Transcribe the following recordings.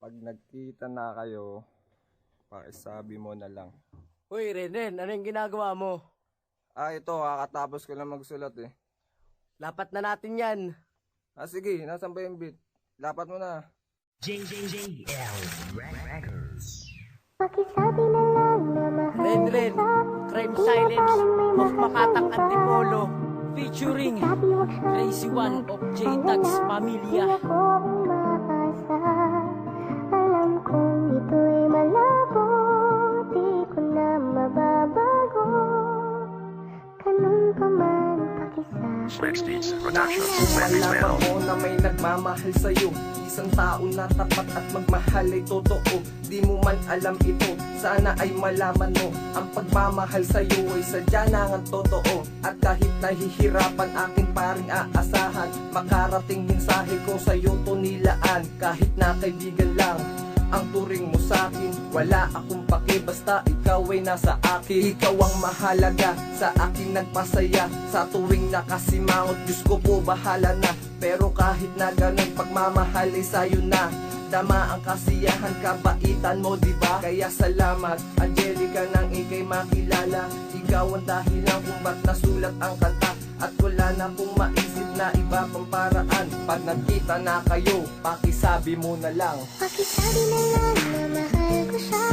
Pag nagkita na kayo, pakisabi mo na lang. Uy, Renen, ano yung ginagawa mo? Ito, kakatapos ko lang magsulat eh. Lapat na natin yan. Sige, nasan ba yung beat? Lapat mo na. JJJL Records. Pakisabi na lang na mahal Ren, ko Ren, siya. Crime Di na Silence baling may of mahal Makatak siyang Antipolo, iba. featuring Pakisabi wag siyang Crazy One of J-Tags Pamilya. Di ako umaasa. Alam kong ito'y malabo. Di ko na mababago. Ganun pa man pakisabi. Malaman mo na may nagmamahal sa'yo. Isang tao na tapat at magmahal ay totoo. Di mo man alam ito, sana ay malaman mo. Ang pagmamahal sa'yo ay sadya na ngang totoo. At kahit nahihirapan aking paring aasahan, makarating mensahe ko sa'yo to nilaan. Kahit na kaibigan lang ang turing mo sa'kin, wala akong pake basta ikaw ay nasa akin. Ikaw ang mahalaga, sa akin nagpasaya. Sa tuwing nakasimangot, Diyos ko po bahala na. Pero kahit na ganun, pagmamahal ay sa'yo na. Tama ang kasiyahan, kabaitan mo diba? Kaya salamat, Angelica, nang ikay makilala. Ikaw ang dahilan kung ba't nasulat ang kanta. At wala na pong maisip na iba pang paraan. Pag nagkita na kayo, pakisabi mo na lang. Pakisabi na lang na mahal ko siya.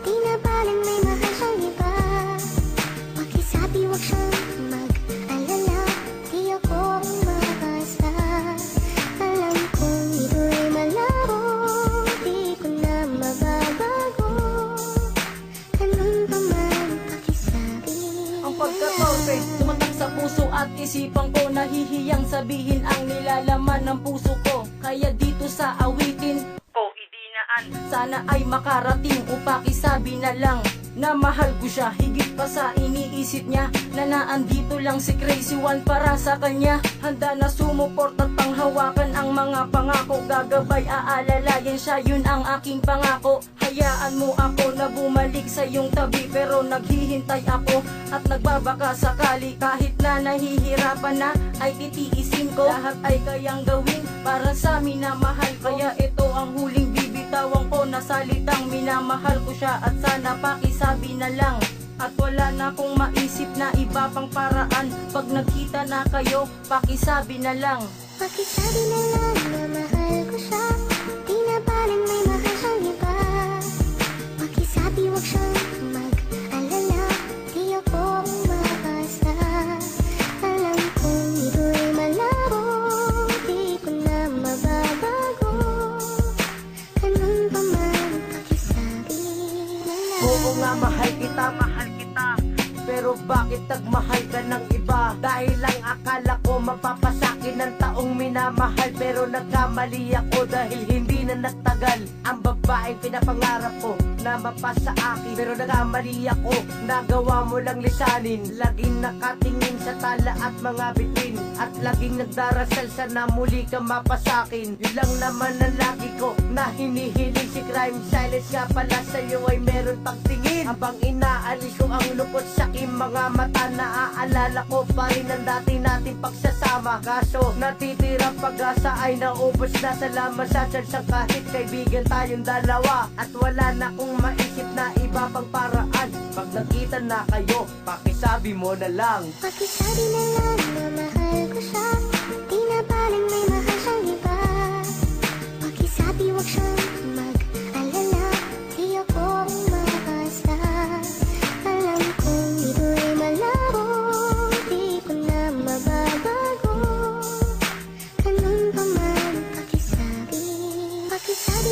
Di na baling may mahal siyang iba. Pakisabi wag siyang mag-alala. Di ako umaasa. Alam kong ito'y malabo. Di ko na mababago. Ganun pa man pakisabi. Ang pagkatorpe, tumatak sa puso at isipan ko. Nahihiyang sabihin ang nilalaman ng puso ko. Kaya dito sa awitin ko idinaan, sana ay makarating o pakisabi na lang na mahal ko siya higit pa sa iniisip niya. Na naandito lang si Crazy One para sa kanya. Handa na sumuport at panghawakan ang mga pangako. Gagabay, aalalayan siya, yun ang aking pangako. Hayaan mo ako na bumalik sa iyong tabi, pero naghihintay ako at nagbabaka sakali. Kahit na nahihirapan na ay titiisin ko. Lahat ay kayang gawin para sa minamahal ko. Kaya ito ang huling bibitawan ko na salitang minamahal ko siya. At sana pakisabi na lang. At wala na akong maisip na iba pang paraan. Pag nagkita na kayo, pakisabi na lang. Pakisabi na lang na mahal ko siya. Di na baling may mahal siyang iba. Pakisabi wag siyang mag-alala. Di ako umaasa. Alam kong ito'y malabo. Di ko na mababago. Ganun pa man pakisabi na lang. Oo nga, mahal kita, pero bakit nagmahal ka ng iba? Dahil lang akala ko mapapasakin ng taong minamahal, pero nagkamali ako dahil hindi na nagtagal ang babaeng pinapangarap ko na mapasa akin. Pero nagkamali ako, nagawa mo lang lisanin. Laging nakatingin sa tala at mga bituin, at laging nagdarasal sana muli ka mapasakin. Yun lang naman ang lagi ko na hinihiling. Si Crime Silence nga pala sa'yo ay meron pagtingin. Habang inaalis ko ang lukot sa aking mga mata, naaalala ko pa rin ang dati nating pagsasama. Kaso natitira pag-asa ay naubos na. Salamat sa chansang kahit kaibigan tayong dalawa. At wala na kong maisip na iba pang paraan. Pag nakita na kayo, pakisabi mo na lang. Pakisabi na lang na mahal ko siya. Di na baling may mahal siyang iba. Pakisabi wag siyang mag-alala. Di ako umaasa. Alam kong ito'y malabo. Di ko na mababago. Ganun pa man pakisabi. Pakisabi